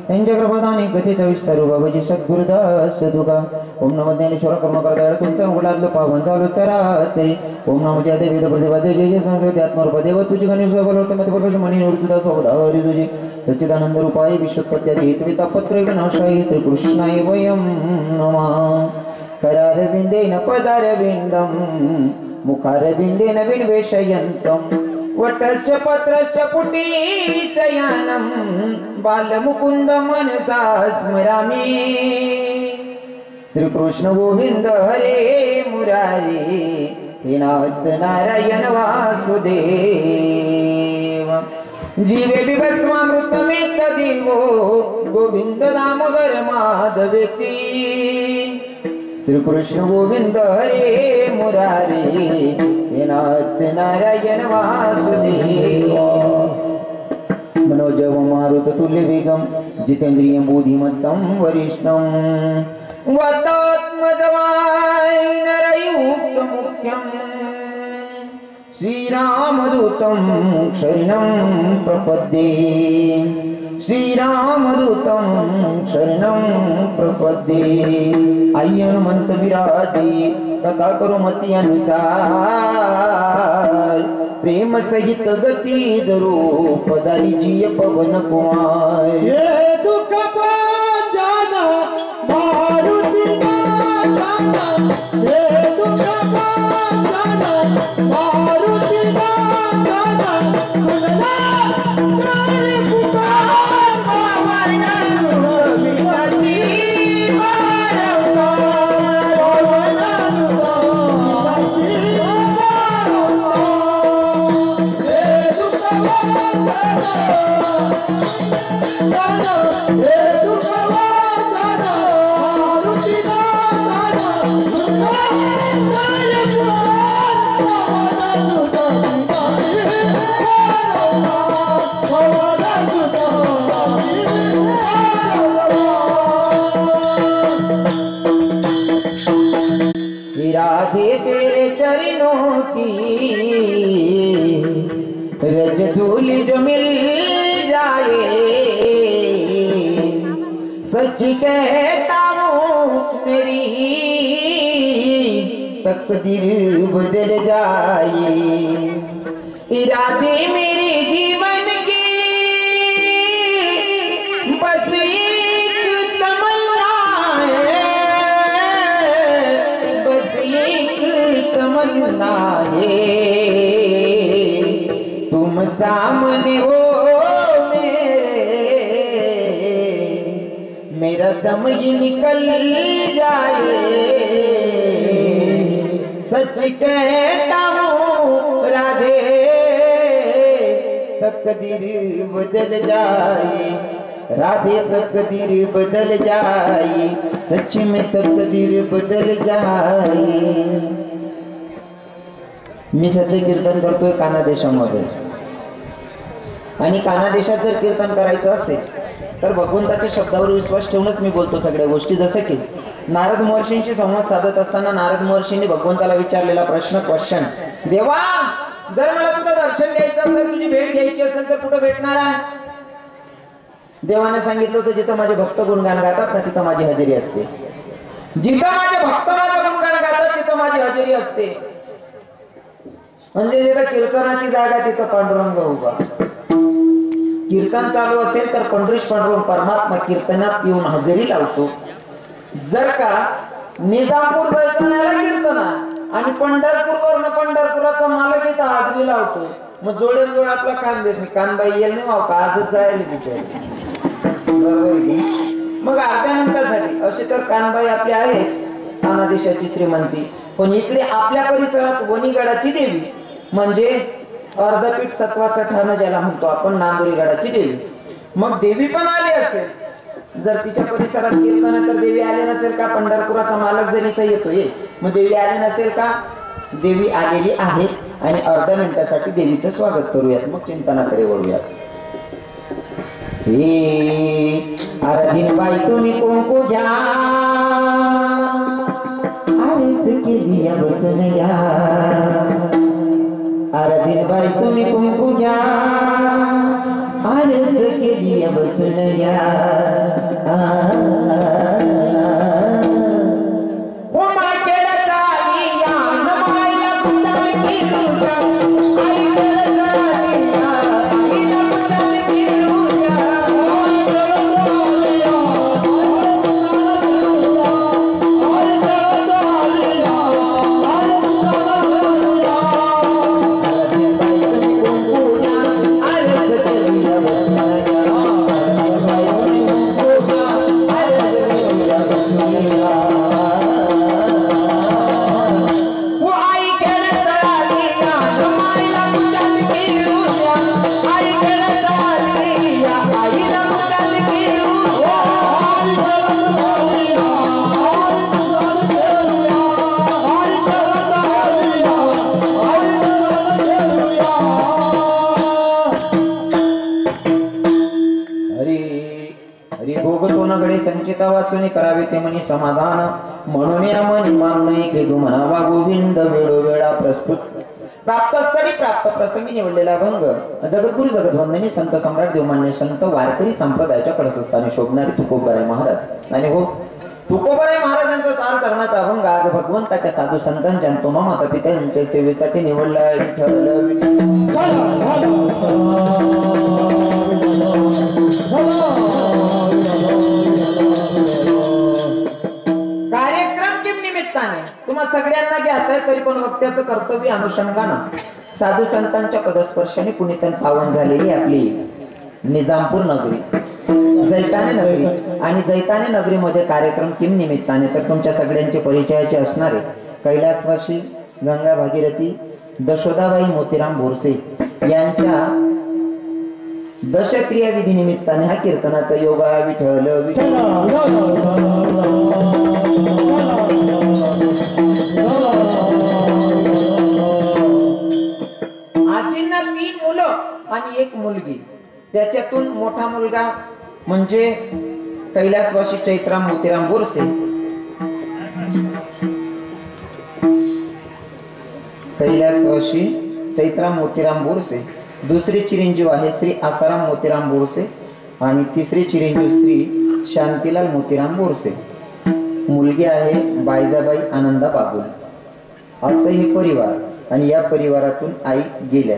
त्यांच्या कृपादाने गतीचा विस्तार बाबाजी सद्गुरुदास सदुका ओम नमो ज्ञानेश्वर कर्म करता तुमचा उघडातलो पावन चालू चराचे ओम नमो जय वेद प्रतिपादे जय जय संस्कृती आत्मरूप देव तुझी गणेश भगवत मत प्रकाश मणी निवृत्तीदा स्वभाव तुझी सच्चिदानंद रूपाय विश्वपत्यादि हेतु तापत्रय विनाशाय श्री कृष्णाय वयम नमः करारविंदेन पदारविंदम मुखारविंदेन विन्वेषयन्तम वटस्य पत्रस्य पुटीचयानं बालमुकुंद मनसा स्मरामि श्री कृष्ण गोविंद हरे मुरारी हे नाथ नारायण वासुदेव जीवे विभस्मामृतमेत देवो गोविंद दामोदर माधवेती श्री कृष्ण गोविंद हरे मुरारी हे नाथ नारायण वासुदेव मनोजव मारुत तुल्य वेगम जितेंद्रिय बुद्धिमत्तम वरिष्ठम वतात्मजवाय नरयुक्त मुख्यम श्रीरामदूतं शरणं प्रपद्ये श्रीरामदूतं शरणं प्रपद्ये आई हनुमंत विराजी कथा करो मती अनुसार प्रेम सहित गती धरू पदारी जीय पवन कुमार ये दुख जाना मारुति जाना ये दुख जाना मारुति जाना सुनना तेरी पुकार मावना विनती राधे तेरे चरणों की रज धूल जो मिल जाए सच कहता हूँ मेरी तकदीर बदल जाए इरादे मेरे जीवन की बस एक तमन्ना है बस एक तमन्ना है तुम सामने हो मेरा दम ही निकल जाए सच कहता हूँ राधे तकदीर बदल जाए राधे तकदीर बदल जाए सच में तकदीर बदल जाए। मी सध्या कीर्तन करतोय काना देशामध्ये आणि काना देशात जर कीर्तन करायचं असेल तर भगवंताच्या शब्दावर विश्वास ठेवूनच मी बोलतो सगळ्या गोष्टी। जसं की नारद महर्षींशी संवाद साधत असताना नारद महर्षींनी भगवंताला विचारलेला क्वेश्चन देवा जर मला तुझं दर्शन घ्यायचं असेल तुझी भेट घ्यायची असेल तर कुठं भेटणार आहे? देवाने सांगितलं होतं जिथं माझे भक्त गुणगान गातात ना तिथं माझी हजेरी असते। जिथं माझे भक्त माझं गुणगान गातात तिथं माझी हजेरी असते। म्हणजे जिथं कीर्तनाची जागा तिथं पांडुरंग उभा। कीर्तन चालू असेल तर पंढरीश पांडुरंग परमात्मा कीर्तनात येऊन हजेरी लावतो। जर का निजामपूर जायचं नाही कीर्तना आणि पंढरपूरवरनं पंढरपुराचा मालक इथं हजेरी लावतो मग जोडे जोड आपला कानदेश कानबाई येईल नाही का आजच जायला बिचारी मग अर्ध्या मिनिटासाठी अशी तर कानबाई आपली आहेच खानदेशाची श्रीमंती पण इकडे आपल्या परिसरात वणीगडाची देवी म्हणजे अर्धपीठ सत्वाचं ठाणं ज्याला म्हणतो आपण नांदुरीगडाची देवी मग देवी पण आली असेल जर तिच्या परिसरात कीर्तन तर देवी आली नसेल का? पंढरपुराचा मालक जर इथं येतोय मग देवी आली नसेल का? देवी आलेली आहे आणि अर्ध्या मिनिटासाठी देवीचं स्वागत करूयात मग चिंतनाकडे वळूयात। हे आराधीन बाई तुम्ही कुंकू घ्या आरस केली केली या बसून या आराधीन बाई तुम्ही कुंकू घ्या आरस केली या बसून या संचिता वाचून करावे ते म्हणे समाधान म्हणून या मनी मानून खेदू म्हणावा गोविंद वेळोवेळा प्रस्तुत प्राप्तस्थळी प्राप्त प्रसंगी निवडलेला भंग जगद्गुरु जगद्वंदनी संत सम्राट देवमान्य संत वारकरी संप्रदायाच्या कळसस्थानी शोभणारे तुकोबराय महाराज आणि हो तुकोबराय महाराजांचा चार चरणाचा अभंग आज भगवंताच्या साधू संतांच्या तोमा माता पित्यांच्या सेवेसाठी निवडला कार्यक्रम किम निमित्ताने तुम्हा सगळ्यांना घ्यायचंय तरी पण वक्त्याचं कर्तव्य अनुषंगानं साधू संतांच्या पदस्पर्शाने पुनितन पावन झालेली आपली निजामपूर नगरी जैताने नगरी आणि जैताने नगरीमध्ये कार्यक्रम किम निमित्ताने तर तुमच्या सगळ्यांचे परिचयाचे असणारे कैलासवासी गंगा भागीरथी दशोदाबाई मोतीराम बोरसे यांच्या दशक्रिया विधी निमित्ताने हा कीर्तनाचा योगा विठ्ठल विठ्ठल आजींना 3 मुलं आणि 1 मुलगी त्याच्यातून मोठा मुलगा म्हणजे कैलासवासी चैत्राम मोतीराम बोरसे कैलासवासी चैत्राम मोतीराम बोरसे दुसरे चिरंजीव आहे श्री आसाराम मोतीराम बोरसे आणि तिसरे चिरंजीव श्री शांतीलाल मोतीराम बोरसे मुलगी आहे बायजाबाई आनंदा बागुल असं हे परिवार आणि या परिवारातून आई गेल्या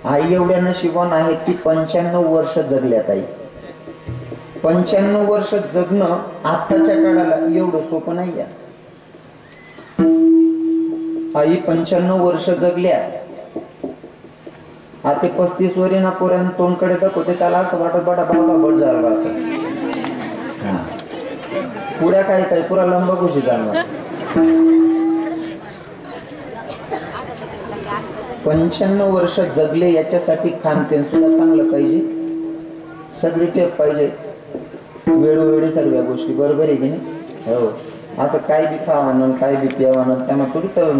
आई एवढ्या नशिबान आहेत की 95 वर्ष जगल्यात आई 95 वर्ष जगणं आताच्या काळाला एवढं सोपं नाही आहे आई 95 वर्ष जगल्या आता 35 वरीना पोऱ्यान तोंडकडे दाखवते त्याला असं वाटत बडा बाबा बड झाला पुऱ्या काय काय पुरा लंब खुशी जाणार 95 वर्ष जगले याच्यासाठी खानपेन सुद्धा चांगलं पाहिजे सगळी टेप पाहिजे वेळोवेळी सर्व गोष्टी बरोबर आहे की नाही हो असं काय बी खावानं काय बी प्यावानं त्यामुळे थोडी तर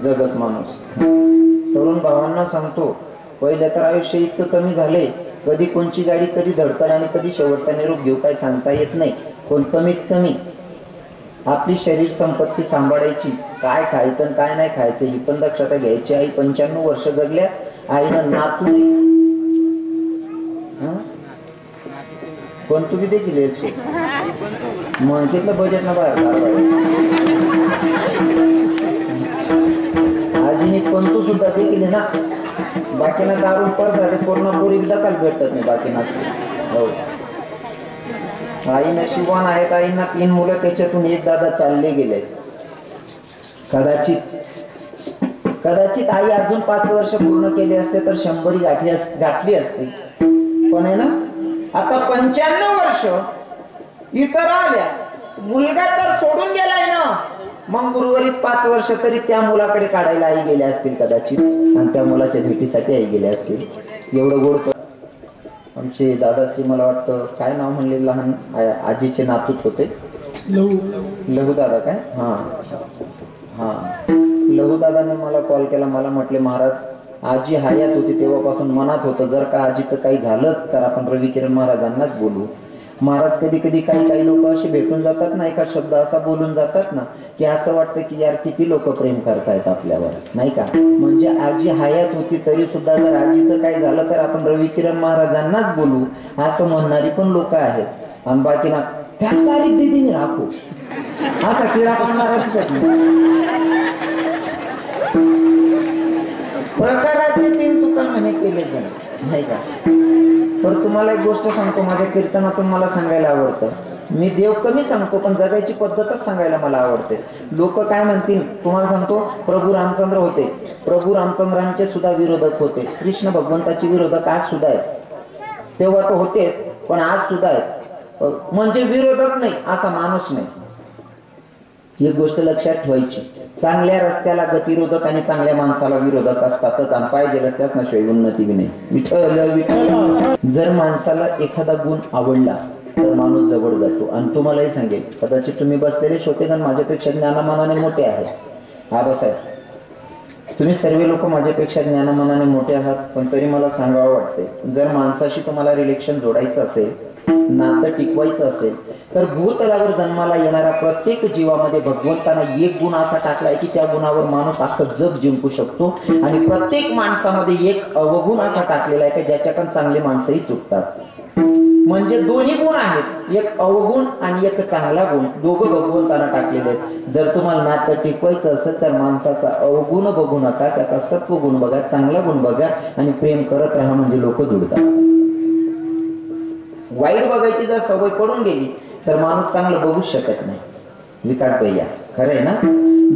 जगच माणूस तरुण भावांना सांगतो पहिले तर आयुष्य इतकं कमी झाले कधी कोणची गाडी कधी धडकल आणि कधी शेवटचा निरोप घेऊ काय सांगता येत नाही कोण कमीत कमी आपली शरीर संपत्ती सांभाळायची काय खायचं आणि काय नाही खायचं ही पण दक्षता घ्यायची आई 95 वर्ष जगल्या आईनं नातू पण तुम्ही देखील मग तिथलं बजेट ना बाहेर आजीने पंतू सुद्धा देखील ना बाकीना दारू पर झाले पूर्ण पुरी दखल भेटत नाही बाकीना हो आई नशिबान आहेत आईंना 3 मुलं त्याच्यातून एक दादा चालले गेले कदाचित आई अजून 5 वर्ष पूर्ण केले असते तर 100 गाठली असते पण आहे ना आता 95 वर्ष इतर आल्या मुलगा तर सोडून गेलाय ना मग उर्वरित 5 वर्ष तरी त्या मुलाकडे काढायला आई गेल्या असतील कदाचित आणि त्या मुलाच्या भेटीसाठी आई गेल्या असतील एवढं गोड आमचे दादाश्री मला वाटतं काय नाव म्हणले लहान आजीचे नातूच होते लहू दादा काय हा हा लहू दादाने मला कॉल केला मला म्हटले महाराज आजी हयात होती तेव्हापासून मनात होतं जर का आजीचं काही झालंच तर आपण रवी किरण महाराजांनाच बोलू महाराज कधी कधी काही लोक असे भेटून जातात ना, एका शब्द असा बोलून जातात ना की असं वाटतं की यार किती लोक प्रेम करतायत आपल्यावर, नाही का. म्हणजे आजी हयात होती तरी सुद्धा जर आजीचं काय झालं तर आपण रवी किरण महाराजांनाच बोलू असं म्हणणारी पण लोक आहेत. आणि बाकी ना त्या तारीख दिदी राखू असा किडा पाडणारा प्रकाराचे 3 तुका म्हणे केले जाईल, नाही का. तर तुम्हाला एक गोष्ट सांगतो, माझ्या कीर्तनातून मला सांगायला आवडतं. मी देव कमी सांगतो पण जगायची पद्धतच सांगायला मला आवडते. लोक काय म्हणतील तुम्हाला सांगतो. प्रभू रामचंद्र होते, प्रभू रामचंद्रांचे सुद्धा विरोधक होते. कृष्ण भगवंताचे विरोधक आज सुद्धा आहेत, तेव्हा तो होतेच पण आज सुद्धा आहेत. म्हणजे विरोधक नाही असा माणूस नाही. ही गोष्ट लक्षात ठेवायची. चांगल्या रस्त्याला गतिरोधक आणि चांगल्या माणसाला विरोधक असतातच. आणि पाहिजे रस्त्यास ना शिवाय उन्नती बी नाही. विठ्ठल विठ्ठल. जर माणसाला एखादा गुण आवडला तर माणूस जवळ जातो. आणि तुम्हालाही सांगेल, कदाचित तुम्ही बसलेले श्रोतेगण माझ्यापेक्षा ज्ञानमानाने मोठे आहेत. आबासाहेब, तुम्ही सर्व लोक माझ्यापेक्षा ज्ञानमानाने मोठे आहात, पण तरी मला सांगावं वाटते, जर माणसाशी तुम्हाला रिलेशन जोडायचं असेल, नातं टिकवायचं असेल, तर भूतलावर जन्माला येणाऱ्या प्रत्येक जीवामध्ये भगवंताने एक गुण असा टाकलाय की त्या गुणावर माणूस अख्खं जग जिंकू शकतो. आणि प्रत्येक माणसामध्ये एक अवगुण असा टाकलेला आहे की ज्याच्याकडे चांगले माणसंही तुटतात. म्हणजे दोन्ही गुण आहेत, एक अवगुण आणि एक चांगला गुण, दोघं भगवंताने टाकलेले आहेत. जर तुम्हाला नातं टिकवायचं असेल तर माणसाचा अवगुण बघू नका, त्याचा सत्वगुण बघा, चांगला गुण बघा आणि प्रेम करत राहा, म्हणजे लोक जुळतात. वाईट बघायची जर सवय पडून गेली तर माणूस चांगलं बघू शकत नाही. विकास भैया खरं आहे ना.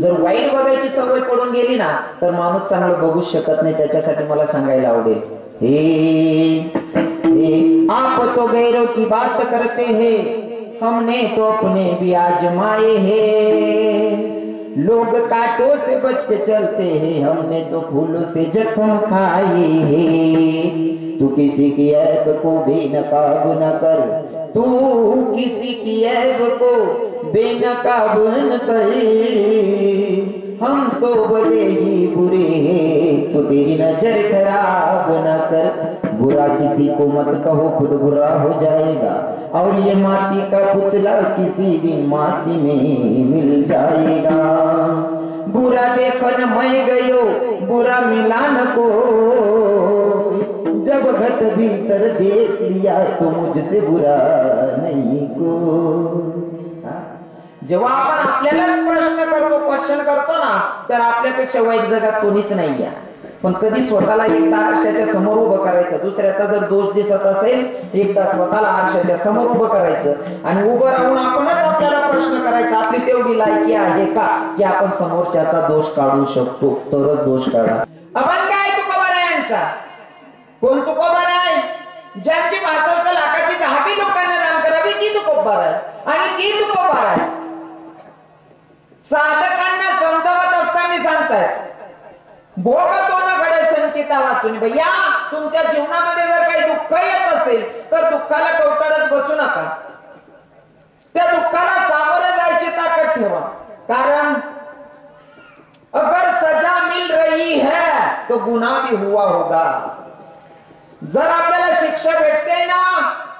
जर वाईट बघायची सवय पडून गेली ना तर माणूस चांगलं बघू शकत नाही. त्याच्यासाठी मला सांगायला आवडेल, आप तो गैरों की बात करते हैं, हमने तो अपने भी आजमाए हैं. लोग कांटों से बच के चलते हैं, हमने तो फूलों से जख्म खाए हैं. तू किसी की ऐब को बेनकाब न कर, तू किसी की ऐब को बेनकाब न कर. हम तो भले ही बुरे हैं, तू तेरी नजर खराब न कर. बुरा किसी को मत कहो, खुद बुरा हो जाएगा. और ये माटी का पुतला किसी दिन माटी में मिल जाएगा. बुरा देखन मैं गयो, बुरा मिला न को. जब घट भीतर देख लिया तो मुझसे बुरा नहीं को. जेव्हा आपण आपल्यालाच प्रश्न करतो, क्वेश्चन करतो ना, तर आपल्यापेक्षा वाईट जगात कोणीच नाही आहे. पण कधी स्वतःला एकदा आरशाच्या समोर उभं करायचं. दुसऱ्याचा जर दोष दिसत असेल, एकदा स्वतःला आरशाच्या समोर उभं करायचं आणि उभं राहून आपणच आपल्याला प्रश्न करायचा, आपली तेवढी लायकी आहे का की आपण समोरच्याचा दोष काढू शकतो. तरच दोष काढा. आपण काय तुकोबारायांचा कोण तुकोबार आहे? ज्यांची 65 लाखाची जहाबी लोकांना दान करावी ती तुकोबार आहे. आणि ती तुकोबार आहे. साधकांना समजावत असताना सांगतायत, भोग तो न घडे संचिता वाचून. भैया, तुमच्या जीवनामध्ये जर काही दुःख येत असेल तर दुःखाला कवटाळत बसू नका. त्या दुःखाला सामोरे जायची ताकद ठेवा. कारण अगर सजा मिल रही है तो गुनाह भी हुआ होगा. जर आपल्याला शिक्षा भेटते ना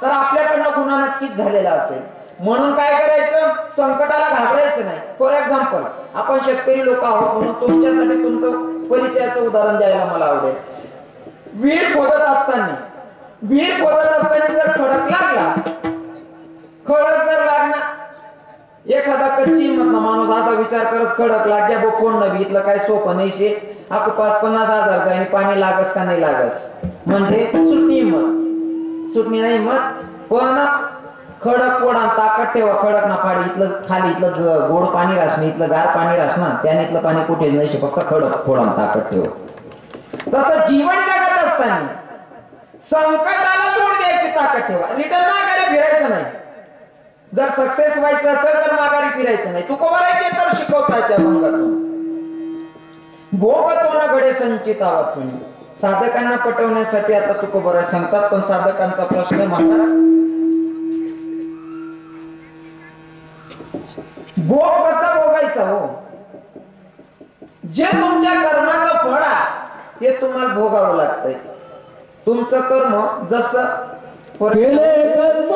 तर आपल्याकडनं गुन्हा नक्कीच झालेला असेल. म्हणून काय करायचं, संकटाला घाबरायचं नाही. फॉर एक्झाम्पल, आपण शेतकरी लोक आहोत म्हणून तुमच्यासाठी तुमचं परिचयाचं उदाहरण द्यायला मला आवडेल. विहीर खोदत असताना जर खडक लागला, खडक जर लागला, एखादा कच्ची मधला माणूस असा विचार करत खडक लागल्या बो कोण नवी, इथलं काय सोपं नाही शे, आपण 5-50 हजार आणि पाणी लागस का नाही लागस, म्हणजे सुटणी नाही मत. पण खडक फोडा, ताकद ठेवा, खडक ना फाडी. इथलं खाली इथलं गोड पाणी रासणे, इथलं गार पाणी रासना, त्याने इथलं पाणी कुठेच नाही, फक्त खडक फोडा, ताकद ठेवा. तसं जीवन जगत असताना संकटाला तोंड द्यायची ताकद ठेवा. रिटर्न माघारी फिरायचं नाही. जर सक्सेस व्हायचं असेल तर माघारी फिरायचं नाही. तू कोबर आहे ते तर शिकवताय त्या भंगातून. भोग तो न घडे संचिता वाचून. साधकांना पटवण्यासाठी आता तू कोबर आहे सांगतात, पण साधकांचा प्रश्न म्हणतात भोग कसा भोगायचा. हो, जे तुमच्या कर्माचं फळ आहे ते तुम्हाला भोगावं लागतंय. तुमचं कर्म जसं केले कर्म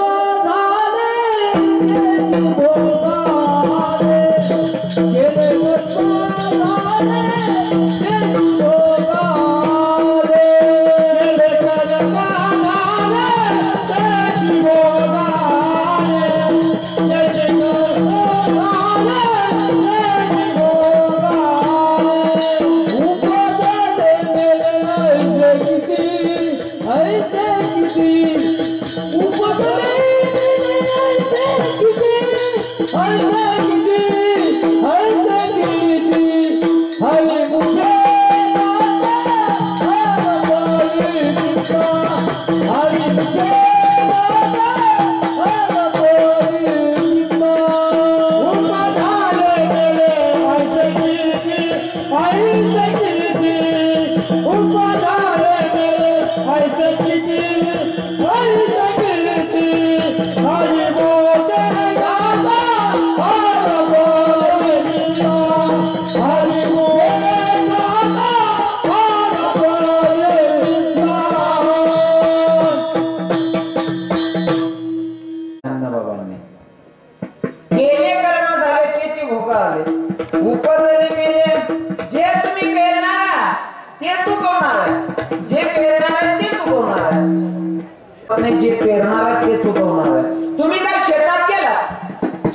जे पेरणार आहे ते चुकवणार आहे. तुम्ही जर शेतात गेला,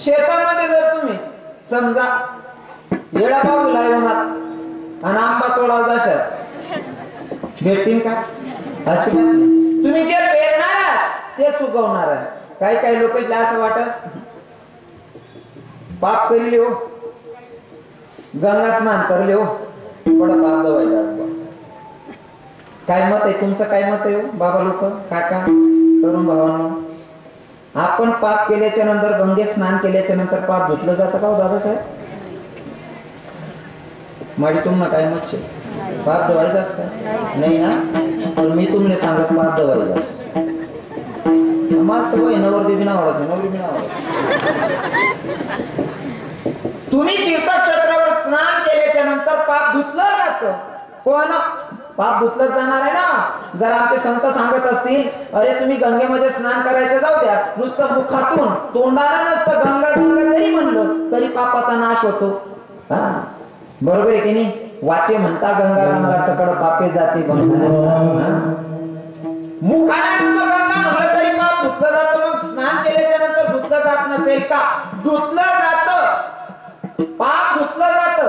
शेतामध्ये जर तुम्ही समजा येडाबाबू लावणार आणि आंबा तोडाव जाशात, भेटतील का? अशी तुम्ही जे पेरणार आहात ते चुकवणार आहे. काही काही लोकांना असं वाटत पाप करले हो, गंगा स्नान करले हो, थोडं पाप दवायला असतो. काय मत आहे तुमचं? काय मत आहे बाबा लोक, काका, तरुण भावांनो? आपण पाप केल्याच्या नंतर, गंगेत स्नान केल्याच्या नंतर पाप धुतलं जातं का दादासाहेब? माझी तुम्हाला काय मत आहे? पाप दवायचाच का? नाही ना? पण मी तुम्हाला सांगत पाप दवायचा. मला सवय नवरदेवी बिना आवडत नाही, नवरी बिना आवडत. तुम्ही तीर्थक्षेत्रावर स्नान केल्याच्या नंतर पाप धुतलं जातं. कोण? पाप धुतलं जाणार आहे ना. जर आमचे संत सांगत असतील, अरे तुम्ही गंगेमध्ये स्नान करायचं जाऊ द्या, नुसतं मुखातून तोंडाला नसतं गंगा गंगा जरी म्हणलं तरी पापाचा नाश होतो. बरोबर आहे की नाही? वाचे म्हणता गंगा गंगा सकळ पापे जाते. मुखाने नुसतं गंगा म्हणलं तरी पाप धुतलं जातं. मग स्नान केल्याच्या नंतर धुतलं जात नसेल का? धुतलं जातं, पाप धुतलं जातं.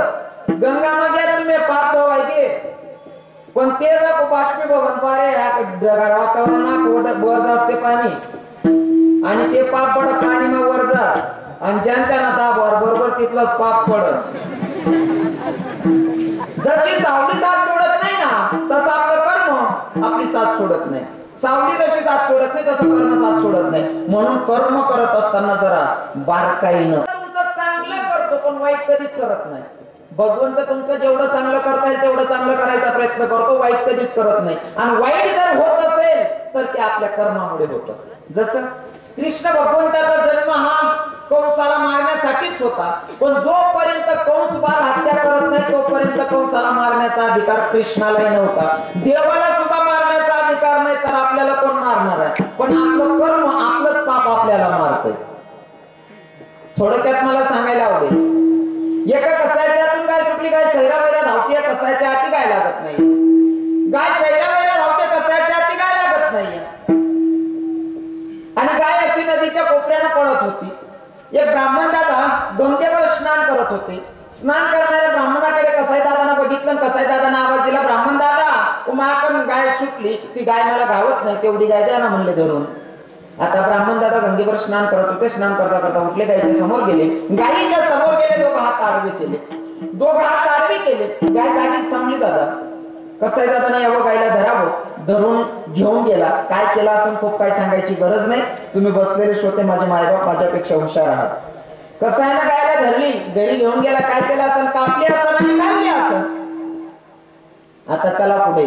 गंगामध्ये तुम्ही पाप धुवायचे, पण ते जर बाष्पीभवनद्वारे वातावरणात वर असते पाणी आणि ते पाप पडत पाणी मग वर जास आणि ज्यांना दाबवर बरोबर तिथलंच पाप पडत. जशी सावली साथ सोडत नाही ना, तसं आपलं कर्म आपली साथ सोडत नाही. सावली जशी साथ सोडत नाही तसं कर्म साथ सोडत नाही. म्हणून कर्म करत असताना जरा बारकाईनं तुमचं चांगलं करतो, पण वाईट कधीच करत नाही. भगवंत तुमचं जेवढं चांगलं करता येईल तेवढं चांगलं करायचा प्रयत्न करतो, वाईट कधीच करत नाही. आणि वाईट जर होत असेल तर ते आपल्या कर्मामुळे होतं. जसं कृष्ण भगवंताचा जन्म हा कंसाला मारण्यासाठीच होता, पण जोपर्यंत कंस बाल हत्या करत नाही तोपर्यंत कंसाला मारण्याचा अधिकार कृष्णालाही नव्हता. देवाला सुद्धा मारण्याचा अधिकार नाही, तर आपल्याला कोण मारणार आहे? पण आपलं कर्म, आपलंच पाप आपल्याला मारतंय. थोडक्यात मला सांगायला आवडेल, एका कसायच्या हातून गाय सुटली, गाय सैरावैरा धावते, कसायच्या हाती गाय लागत नाही. गाय सैरावैरा धावते, कसायच्या हाती गाय लागत नाही. आणि गाय अशी नदीच्या कोपऱ्यानं पळत होती. एक ब्राह्मण दादा गंगेवर स्नान करत होते. स्नान करणाऱ्या ब्राह्मणाकडे कसाई दादानं बघितलं, कसाई दादानं आवाज दिला, ब्राह्मण दादा माझ्याकडून गाय सुटली, ती गाय मला गावत नाही, तेवढी गाय द्या ना म्हणले धरून. आता ब्राह्मण दादा गंगेवर स्नान करत होते. स्नान करता करता उठले, गायीच्या समोर गेले. गायीच्या समोर गेले, दोघं हात आडवे केले. दोघं हात आडवे केले, गाय जागीच थांबली. दादा कसाई दादाने यावं, गायला धरावं, धरून घेऊन गेला. काय केलं असं खूप काय सांगायची गरज नाही, तुम्ही बसलेले श्रोते माझे मायबाप माझ्यापेक्षा हुशार आहात. कसाईनं गायला धरली, घरी घेऊन गेला. काय केलं असं? कापली असं आणि काढली असं. आता चला पुढे.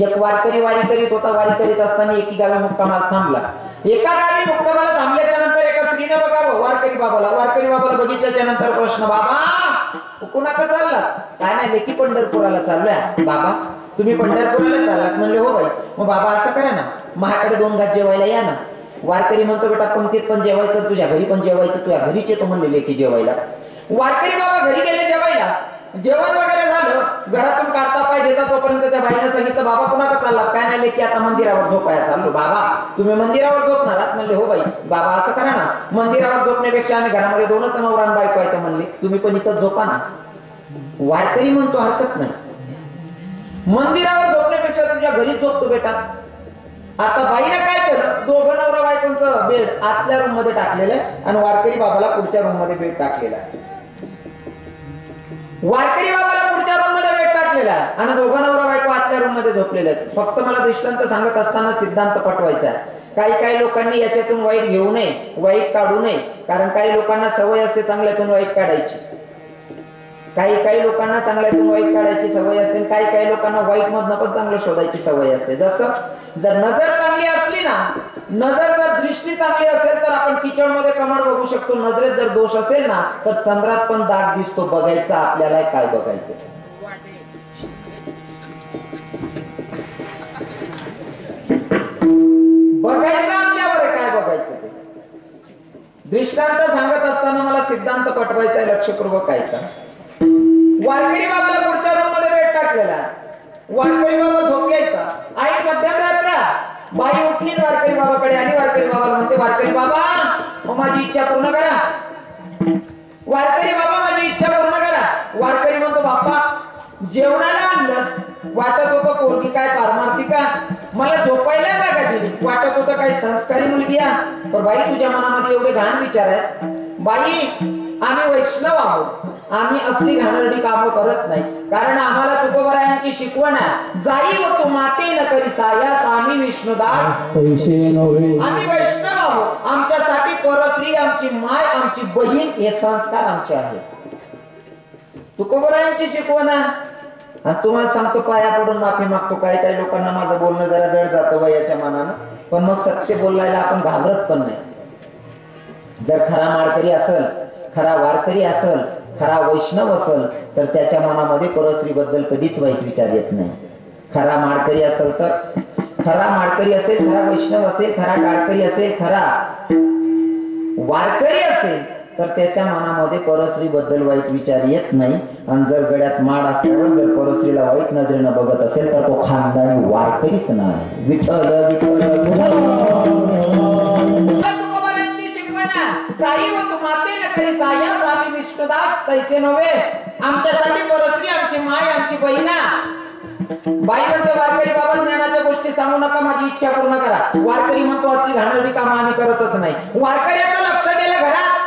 एक वारकरी वारी करीत होता. वारी करीत असताना एकी गावी मुक्कामाला थांबला. एका गावी मुक्कामाला थांबल्याच्या नंतर एका स्त्रीने बघावं वारकरी बाबाला. वारकरी बाबाला बघितल्याच्या नंतर प्रश्न, बाबा कुणाकडे चाललात? काय नाही, लेकी पंढरपुराला चाललोय. बाबा तुम्ही पंढरपुराला चाललात? म्हणले हो बाई. मग बाबा असं करा ना, माझ्याकडे 2 घास जेवायला या ना. वारकरी म्हणतो बेटा पंक्तीत पण जेवायचं, तुझ्या घरी पण जेवायचं, तुझ्या घरीच येतो म्हणलेले की जेवायला. वारकरी बाबा घरी गेले जेवायला, जेवण वगैरे झालं, घरातून काढता पाय देतात तोपर्यंत त्या बाईने सांगितलं बाबा पुन्हा का चाललात? काय नाही की आता मंदिरावर झोपाया चाललो. बाबा तुम्ही मंदिरावर झोपणार आहात? म्हणले हो बाई. बाबा असं करा ना, मंदिरावर झोपण्यापेक्षा आम्ही घरामध्ये दोनच नवरा आणि बायको आहे म्हणले, तुम्ही पण इथं झोपा ना. वारकरी म्हणतो हरकत नाही, मंदिरावर झोपण्यापेक्षा तुझ्या घरी झोपतो बेटा. आता बाईनं काय केलं, दोघं नवरा बायकोंचं बेड आतल्या रूम मध्ये टाकलेलं आहे आणि वारकरी बाबाला पुढच्या रूम मध्ये बेड टाकलेला आहे. वारकरी बाबाला पुढच्या रूम मध्ये बेड टाकलेला आहे आणि दोघं नवरा बायको आतल्या रूम मध्ये झोपलेले आहेत. फक्त मला दृष्टांत सांगत असताना सिद्धांत पटवायचा आहे. काही लोकांनी याच्यातून वाईट घेऊ नये, वाईट काढू नये, कारण काही लोकांना सवय असते चांगल्यातून वाईट काढायची. काही लोकांना चांगल्यातून वाईट काढायची सवय असते, काही लोकांना वाईट मधनं पण चांगलं शोधायची सवय असते. जसं जर नजर चांगली असली ना, नजर जर दृष्टी चांगली असेल तर आपण किचड मध्ये कमळ बघू शकतो. नजरेत जर दोष असेल ना तर चंद्रात पण दाग दिसतो. बघायचं आपल्याला काय बघायचं, बघायचं आपल्यावर काय बघायचं ते. दृष्टांत सांगत असताना मला सिद्धांत पटवायचा आहे, लक्षपूर्वक ऐका. वारकरी बाबाला पुढच्या रूम मध्ये बेड टाकलेला, वारकरी बाबा झोपले. आई मध्यम रात्र बाई उठली वारकरी बाबाकडे आणि वारकरी बाबाला म्हणते वारकरी बाबा मग माझी इच्छा पूर्ण करा. वारकरी बाबा माझी इच्छा पूर्ण करा. वारकरी म्हणतो बाप्पा जेवणाला आणलंस, वाटत होतं पोरगी काय पारमार्थी का, मला झोपायला जागा दिली, वाटत होतं काही संस्कारी मुलगी आहे. पण बाई तुझ्या मनामध्ये एवढे घाण विचार आहेत. बाई आम्ही वैष्णव आहोत, आम्ही असली घाणेरडी कामं करत नाही, कारण आम्हाला तुकोबरायांची शिकवण आहे, जाई व तू माते न करी सायास आम्ही विष्णुदास आम्ही वैष्णव आहोत. आमच्यासाठी परस्त्री आमची माय आमची बहीण हे संस्कार आमचे आहेत. तुकोबरायांची शिकवण आहे. आणि तुम्हाला सांगतो पाया पडून माफी मागतो. काही लोकांना माझं बोलणं जरा जड जातं वयाच्या मानानं, पण मग सत्य बोलायला आपण घाबरत पण नाही. जर खरा माळकरी असेल, खरा वारकरी असेल, खरा वैष्णव असेल तर त्याच्या मनामध्ये परस्त्री बद्दल कधीच वाईट विचार येत नाही. खरा माळकरी असेल तर, खरा माळकरी असेल, खरा वैष्णव असेल, खरा टाळकरी असेल, खरा वारकरी असेल तर त्याच्या मनामध्ये परस्त्री बद्दल वाईट विचार येत नाही. आणि जर गळ्यात माळ असल्यावर जर परस्त्रीला वाईट नजरेनं बघत असेल तर तो खानदानी वारकरीच नाही. विठ्ठल जाई व तू माते न करी सायास आम्ही विष्णुदास तैसे नव्हे, आमच्यासाठी परस्त्री आमची माय आमची बहिणा. बाई म्हणतो वारकरी बाबा ज्ञानाच्या गोष्टी सांगू नका, माझी इच्छा पूर्ण करा. वारकरी म्हणतो असली घाणेरडी कामं आम्ही करतच नाही. वारकऱ्याचं लक्ष गेलं घरात,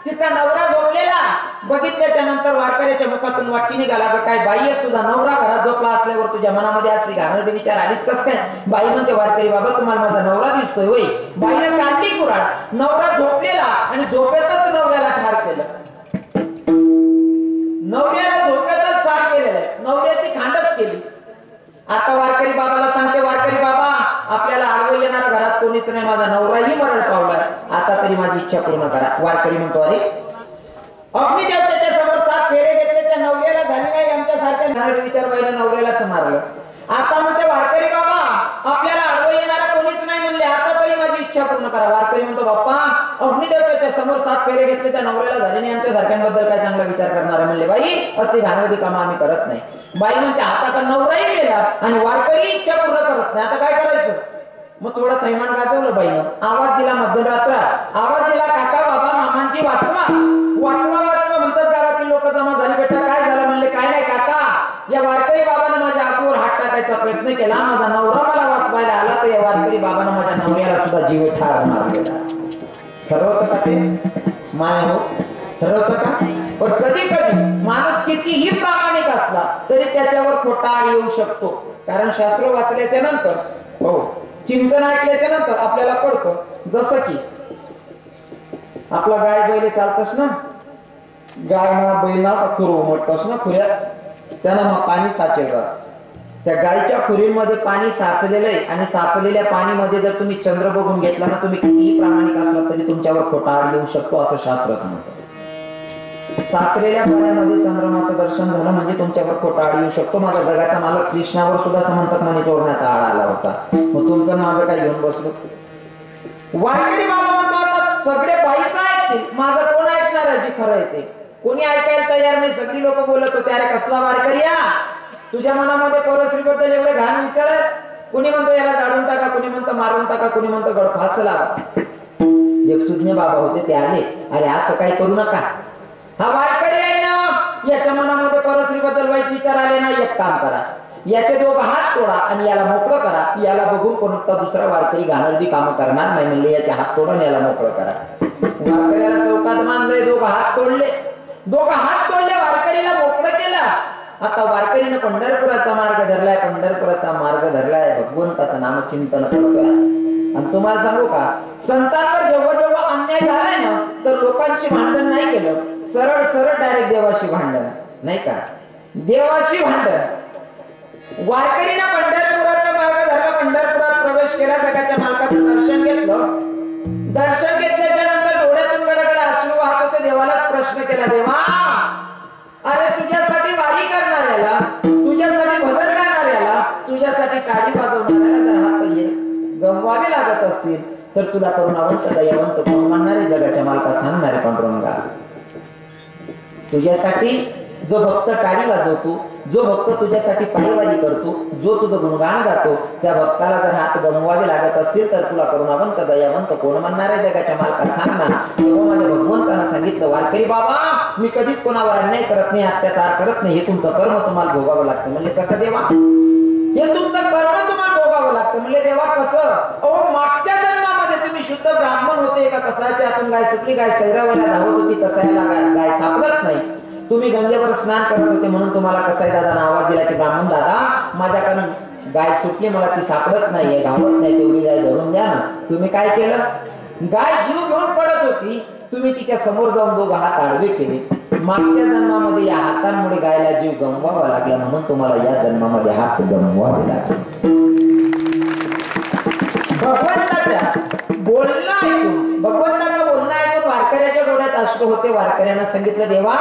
तिचा नवरा झोपलेला, बघितल्याच्या नंतर वारकऱ्याच्या मुखातून वाक्य निघाला काय बाई आहेस, तुझा नवरा घरात झोपला असल्यावर तुझ्या मनामध्ये असली घाणेरडी विचार आलीच कस काय? बाई म्हणते वारकरी बाबा तुम्हाला माझा नवरा दिसतोय होय. बाईने काढली कुऱ्हाड, नवरा झोपलेला आणि झोपेतच नवऱ्याला ठार केलं. नवऱ्याला झोपेतच ठार केलेलं आहे, नवऱ्याची खांडच केली. आता वारकरी बाबाला सांगते वारकरी बाबा आपल्याला आडवं येणारा घरात कोणीच नाही, माझा नवराही मरण पावलाय, आता तरी माझी इच्छा पूर्ण करा. वारकरी म्हणतो अरे अग्निदेवतेच्या समोर 7 फेरे घेतले, त्या नवऱ्याला झाली नाही, आमच्या सारख्या घाणेरडे विचार व्हायला नवऱ्यालाच मारलं. आता म्हणते वारकरी बाबा आपल्याला आडवं येणारा कोणीच नाही म्हणले, आता तरी माझी इच्छा पूर्ण करा. वारकरी म्हणतो बाप्पा अग्निदेवतेच्या समोर 7 फेरे घेतले, त्या नवऱ्याला झाली नाही, आमच्या सारख्यांबद्दल काय चांगला विचार करणार म्हणले. बाई असली घाणेरडी कामं आम्ही करत नाही. बाई म्हणते आता तर नवराही गेला आणि वारकरी इच्छा पूर्ण करत नाही, आता काय करायचं? मग थोडं थैमान गाजवलं बाईनं, आवाज दिला मध्यरात्र, आवाज दिला काका बाबा मामांची वाचवा वाचवा वाचवा म्हणतात. गावातील लोक जमा झाली. बेटा काय झालं? म्हणले काय नाही काका, या वारकरी बाबानं माझ्या आगीवर हात टाकायचा प्रयत्न केला, माझा नवरा मला वाचवायला आला, तर या वारकरी बाबानं माझ्या नवऱ्याला सुद्धा जीव ठार मारलेला. ठरवतं का ते माय हो? ठरवतं का? पण कधी कधी माणूस कितीही प्रामाणिक असला तरी त्याच्यावर खोटा येऊ शकतो. कारण शास्त्र वाचल्याच्या नंतर, हो चिंतन ऐकल्याच्या नंतर आपल्याला कळतं. जसं की आपला गाय बैल चालतस ना, गाय ना बैल ना असा खुर उमटतस ना खुऱ्यात, त्यांना मग पाणी साचेल रास. त्या गायच्या खुरीमध्ये पाणी साचलेलं आहे आणि साचलेल्या पाणीमध्ये जर तुम्ही चंद्र बघून घेतला ना, तुम्ही कितीही प्रामाणिक असला तरी तुमच्यावर खोटा आड येऊ शकतो असं शास्त्र सांगतं. साचलेल्या पाण्यामध्ये चंद्रमाचं दर्शन झालं म्हणजे तुमच्यावर खोटा आड येऊ शकतो. माझा जगाचा मालक कृष्णावर सुद्धा असं म्हणतात म्हणे चोरण्याचा आळ आला होता. मग तुमचं माझं काय घेऊन बसलो? वारकरी बाबा म्हणतो आता सगळे बाईच ऐकतील, माझं कोण ऐकणार आहे जी खरं आहे ते? कोणी ऐकायला तयार नाही, सगळी लोक बोलत होते अरे कसला वारकरी या, तुझ्या मनामध्ये परस्त्री बद्दल एवढे घाण विचार आहेत. कुणी म्हणतो याला जाळून टाका, कुणी म्हणतो मारून टाका, कुणी म्हणतो गळफास लावा. एक सुज्ञ बाबा होते, ते आले, अरे असं काही करू नका, हा वारकरी आहे ना, याच्या मनामध्ये परस्त्री बद्दल वाईट विचार आले ना, एक काम करा, याचे दोघं हात तोडा आणि याला मोकळं करा. याला बघून कोणता दुसरा वारकरी घाणेरडी कामं करणार नाही म्हणले, याचे हात तोडून याला मोकळं करा. वारकऱ्याला चौकात मानले, दोघं हात तोडले, दोघं हात तोडले, वारकरीला मोकळं केलं. आता वारकरीनं पंढरपुराचा मार्ग धरलाय, पंढरपुराचा मार्ग धरलाय, भगवंताचं नामचिंतन करतोय. आणि तुम्हाला सांगू का, संतांवर जेव्हा जेव्हा अन्याय झालाय ना, तर लोकांशी भांडण नाही केलं, सरळ सरळ डायरेक्ट देवाशी भांडण, नाही का, देवाशी भांडण. वारकरीनं पंढरपुराचा मार्ग धरला, पंढरपुरात प्रवेश केला, जगाच्या मालकाचं दर्शन घेतलं. दर्शन घेतल्याच्या नंतर डोळ्यातून गडगड अश्रू वाहत होते. देवालाच प्रश्न केला, देवा अरे तुझ्यासाठी वारी करणाऱ्याला, तुझ्यासाठी भजन करणाऱ्याला, तुझ्यासाठी टाळी वाजवणाऱ्याला जर हात गमवावे लागत असतील तर तुला करुणावंत दयावंत कोण म्हणणारे, जगाच्या मालका सांगणारे पांडुरंगा, तुझ्यासाठी जो भक्त टाळी वाजवतो, जो भक्त तुझ्यासाठी पायवारी करतो, जो तुझं गुणगान गातो, त्या भक्ताला जर हात गमवावे लागत असतील तर तुला करुणावंत दयावंत कोण म्हणणार आहे, जगाच्या मालका सांग ना. तेव्हा माझ्या भगवंतानं सांगितलं, वारकरी बाबा मी कधीच कोणावर अन्याय करत नाही, अत्याचार करत नाही, हे तुमचं कर्म तुम्हाला भोगावं लागतं. म्हणजे कसं देवा, हे तुमचं कर्म तुम्हाला भोगावं लागतं. म्हणजे देवा कसं, अहो मागच्या जन्मामध्ये तुम्ही शुद्ध ब्राह्मण होते का, कसाच्या आतून गाय सुटली, गाय सैरावरला धावत होती, कसायला गाय सापडत नाही, तुम्ही गंगेवर स्नान करत होते म्हणून तुम्हाला कसाई दादाने आवाज दिला की ब्राह्मण दादा माझ्याकडून गाय सुटली, मला ती सापडत नाहीये, धावत नाही, तेवढी गाय धरून द्या ना. तुम्ही काय केलं, गाय जीव घेऊन पडत होती, तुम्ही तिच्या समोर जाऊन दोघं हात आडवे केले. मागच्या जन्मामध्ये या हातांमुळे गायला जीव गमवावा लागला, म्हणून तुम्हाला या जन्मामध्ये हात गमवावे लागले. भगवंताच्या बोलणं ऐकून, भगवंताचं बोलणं ऐकून वारकऱ्याच्या डोळ्यात अश्रू होते. वारकऱ्यांना सांगितलं, देवा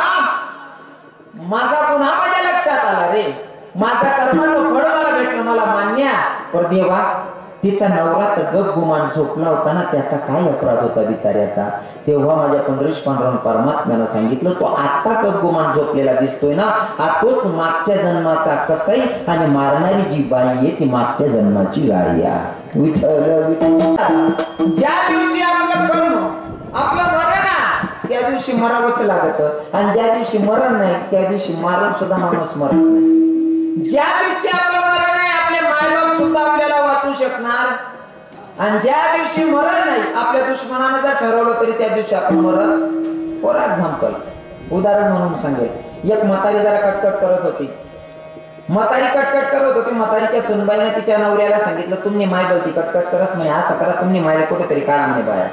माझा पुन्हा माझ्या लक्षात आला रे, माझा कर्माचं फळ मला भेटलं, मला मान्य. पण देवा तिचा नवरा तर गप गुमान झोपला होता ना, त्याचा काय अपराध होता बिचाऱ्याचा. तेव्हा माझ्या पंढरीश पांडुरंग परमात्म्यानं सांगितलं, तो आता गप गुमान झोपलेला दिसतोय ना, हा तोच मागच्या जन्माचा कसाई आणि मारणारी जी बाई आहे ती मागच्या जन्माची गाय आहे. विठ्ठल ज्या दिवशी आपलं कर्म, आपलं मरण त्या दिवशी मरावंच लागत, आणि ज्या दिवशी मरण नाही त्या दिवशी मारून सुद्धा माणूस मरत नाही. ज्या दिवशी आपलं मरण आहे आपले मायबाप सुद्धा आपल्याला वाचू शकणार, आणि ज्या दिवशी मरण नाही आपल्या दुश्मनानं जर ठरवलं तरी त्या दिवशी आपण मरत पोरात झांपल. उदाहरण म्हणून सांगेल, एक म्हातारी जरा कटकट करत होती, म्हातारी कटकट करत होती. म्हातारीच्या सुनबाईने तिच्या नवऱ्याला सांगितलं, तुम्ही माय गलती कटकट करस म्हणे, असं करा तुम्ही मायला कुठेतरी काढा म्हणे बाया.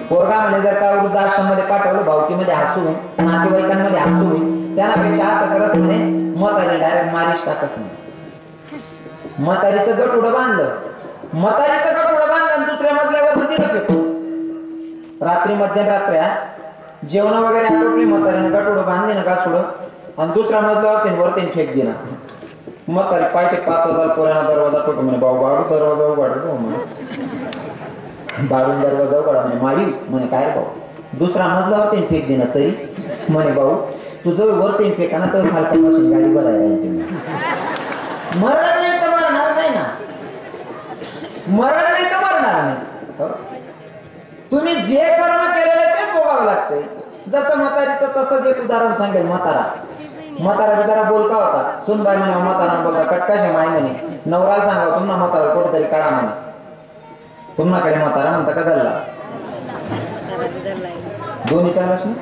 पोरगा म्हणे जर का वृद्धाश्रम मध्ये पाठवलं, भावकीमध्ये हसून, नातेवाईकांमध्ये हसून, त्यापेक्षा असं करस म्हणे, म्हातारी डायरेक्ट मारीश टाकस म्हणे. म्हातारीचं गट उडं बांधलं, म्हातारीचं गट उडं बांधलं आणि दुसऱ्या मजल्यावर दिलं फेकून. रात्री मध्यरात्र्या जेवण वगैरे आटोपली, म्हातारीनं गट उडं बांधले ना घासुडं, आणि दुसऱ्या मजल्यावर वरती फेक दिला. म्हातारी पायटे 5,000 पोरांना दरवाजा ठोक म्हणे, भाऊ बाळू दरवाजा उघडतो म्हणे, बाळून दरवाजा उघडा म्हणे, मारी म्हणे, काय भाऊ दुसरा मजल्यावर फेक देणं तरी म्हणे, भाऊ तुझं वरती फेकाना तर खालपासून गाडी भरायला. मरण नाही तर मरणार नाही ना, मरण नाही तर मरणार नाही. तुम्ही जे कर्म केलेलं तेच भोगावं लागतंय. जसं म्हातारीचं तसंच एक उदाहरण सांगेल. म्हातारा बिचारा बोलका होता, सुनबाई म्हणे म्हातारा बोलता कटकाशे माय म्हणे, नवरा सांगा तुम्हाला म्हातारा कुठेतरी काढा म्हणे. तुम्हाकडे म्हातारा म्हणता का धरला, दोन्ही चालच ना,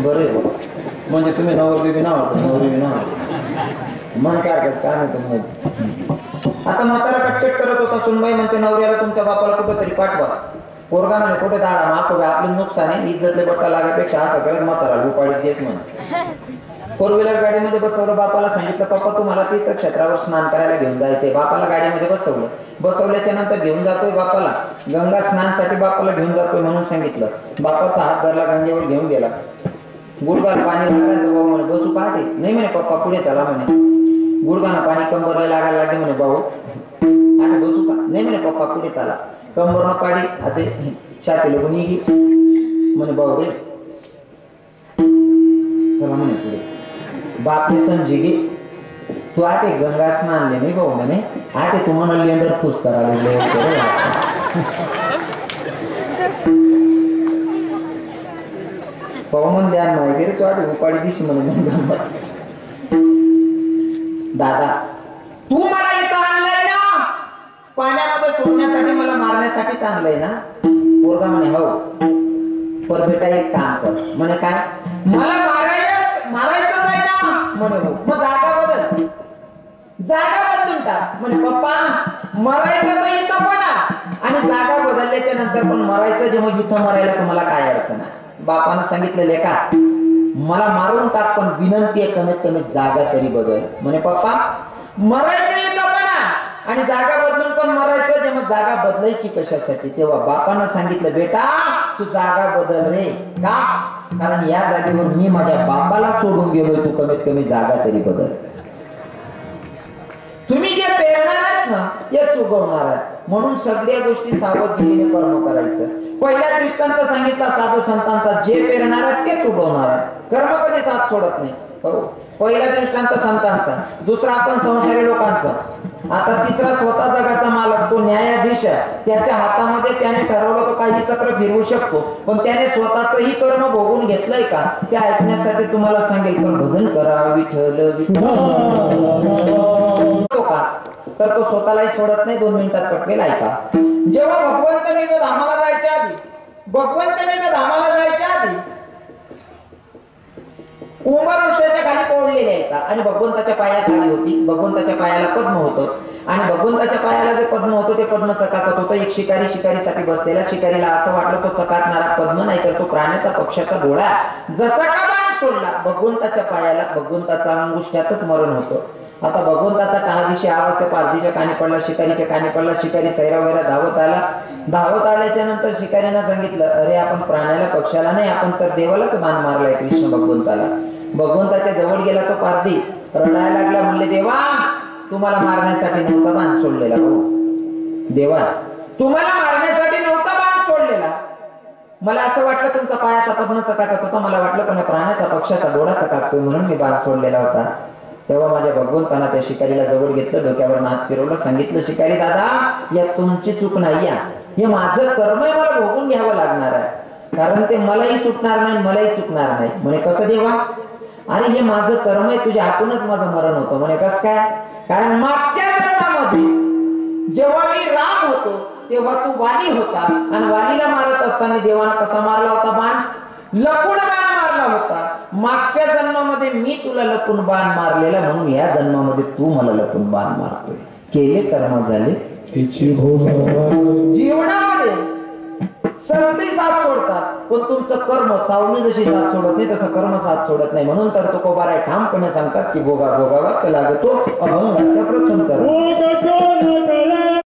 बरं म्हणजे तुम्ही नवरदेवी नाव नवरदेवी नाव मन सारखंच काय नाही तुम्ही. आता म्हातारा कटकट करत होता, सुनबाई म्हणते नवऱ्याला तुमच्या बापाला कुठेतरी पाठवा. पोरगा म्हणे कुठे दाडा मातो आपलं नुकसान आहे, इज्जतले बट्टा लागापेक्षा असं करत म्हातारा गोपाळीत देस म्हणे. 4 व्हीलर गाडीमध्ये बसवलं, बापाला सांगितलं पप्पा तुम्हाला तीर्थक्षेत्रावर स्नान करायला घेऊन जायचंय. बापाला गाडीमध्ये बसवलं, बसवल्याच्या नंतर घेऊन जातोय बापाला गंगा स्नानसाठी, बापाला घेऊन जातोय म्हणून सांगितलं. बापाचा हात धरला, गंगेवर घेऊन गेला, गुडघाला पाणी लागलं, भाऊ म्हणे बसू पहाटे, नाही म्हणे पप्पा पुढे चला म्हणे. गुडघाना पाणी कंबरला लागायला लागले म्हणे, भाऊ आठ बसू का, नाही म्हणे पप्पा पुढे चला. कंबर पाडी आते छातीला कोणी गी म्हणे भाऊ रे चला म्हणे पुढे बापने समजी गे तू आटे गंगा स्नान ले नाही भाऊ म्हणे आटे तू म्हणा लेंडर खुश करायला पवन ध्यान नाही रे तू आटे उपाडी दिशी म्हणे दादा तू मला इथं आणलंय ना पाण्यामध्ये सोडण्यासाठी मला मारण्यासाठी आणलंय ना पोरगा म्हणे हो पर बेटा एक काम कर म्हणे काय मला मारायचं आहे ना म्हणे हो मग जागा बदलून टाक म्हणे पप्पा मरायचं तर इथं पण आणि जागा बदलल्याच्या नंतर पण मरायचं जे मग इथं मरायला तुम्हाला काय अडचण आहे बापानं सांगितलं लेका मला मारून टाक पण विनंती आहे कमीत कमी जागा तरी बदल म्हणे पप्पा मरायचं इथं पण आणि जागा बदलून पण मरायचं जे मग जागा बदलायची कशासाठी तेव्हा बापानं सांगितलं बेटा तू जागा बदल रे का कारण या जागेवर मी माझ्या बापाला सोडून गेलोय तू कमीत कमी जागा तरी बदल तुम्ही जे पेरणार आहात ना तेच उगवणार आहे म्हणून सगळ्या गोष्टी सावधगिरीने कर्म करायचं पहिला दृष्टांत सांगितला साधू संतांचा जे पेरणार आहे तेच उगवणार आहे कर्म कधी साथ सोडत नाही हो पहिला दृष्टांत संतांचा दुसरा आपण संसारी लोकांचा आता तिसरा स्वतः जगाचा मालक तो न्यायाधीश आहे त्याच्या हातामध्ये त्याने ठरवलं तो काही चक्र फिरवू शकतो पण त्याने स्वतःचंही कर्म भोगून घेतलंय का ते ऐकण्यासाठी तुम्हाला सांगेल पण भजन करा विठ्ठल का तर तो स्वतःलाही सोडत नाही 2 मिनिटात पटकेल ऐका जेव्हा भगवंतांनी जर धामाला जायच्या आधी उमर वृक्षाच्या खाली कोंडलेले आहेत आणि भगवंताच्या पायात आली होती भगवंताच्या पायाला पद्म होतं आणि भगवंताच्या पायाला जे पद्म होतं ते पद्म चकाकत होतं एक शिकारीसाठी बसलेला शिकारीला असं वाटलं तो चकाकणारा पद्म नाही तर तो प्राण्याचा पक्षाचा डोळा जसा का बाण सोडला भगवंताच्या पायाला भगवंताचा अंगुष्ठातच मरण होतं आता भगवंताचा टहादिशी आवाज त्या पारधीच्या कानी पडला शिकारीच्या कानी पडला शिकारी सैरावैरा धावत आल्याच्या नंतर शिकारीनं सांगितलं अरे आपण प्राण्याला पक्षाला नाही आपण तर देवालाच बाण मारलाय कृष्ण भगवंताला भगवंताच्या जवळ गेला तो पारधी रडायला लागला म्हणले देवा तुम्हाला मारण्यासाठी नव्हता बाण सोडलेला हो देवा तुम्हाला मारण्यासाठी नव्हता बाण सोडलेला मला असं वाटलं तुमचा पायाचा पद्म चकाकत होता मला वाटलं पण प्राण्याचा पक्षाचा डोळा चकाकतोय म्हणून मी बाण सोडलेला होता तेव्हा माझ्या भगवंताना त्या शिकारीला जवळ घेतलं डोक्यावर हात फिरवलं सांगितलं शिकारी दादा या तुमची चूक नाही हे माझं कर्म आहे मला भोगून घ्यावं लागणार आहे कारण ते मलाही सुटणार नाही मलाही चुकणार नाही म्हणे कसं देवा अरे हे माझं कर्म आहे तुझ्या हातूनच माझं मरण होतं म्हणे कसं काय कारण मागच्या जन्मामध्ये जेव्हा मी राम होतो तेव्हा तू वाली होता आणि वालीला मारत असताना देवानं कसा मारला होता बाण लपून बाण मारला होता मागच्या जन्मामध्ये मी तुला लपून बाण मारलेला म्हणून या जन्मामध्ये तू मला लपून बाण मारतोय केले कर्म झाले जीवनामध्ये सर्दी साथ सोडतात पण तुमचं कर्म सावली जशी साथ सोडत नाही तसं कर्म साथ सोडत नाही म्हणून तर तो कोबारा ठामपणे सांगतात की भोगावाच लागतो अभंगाच्या प्रथम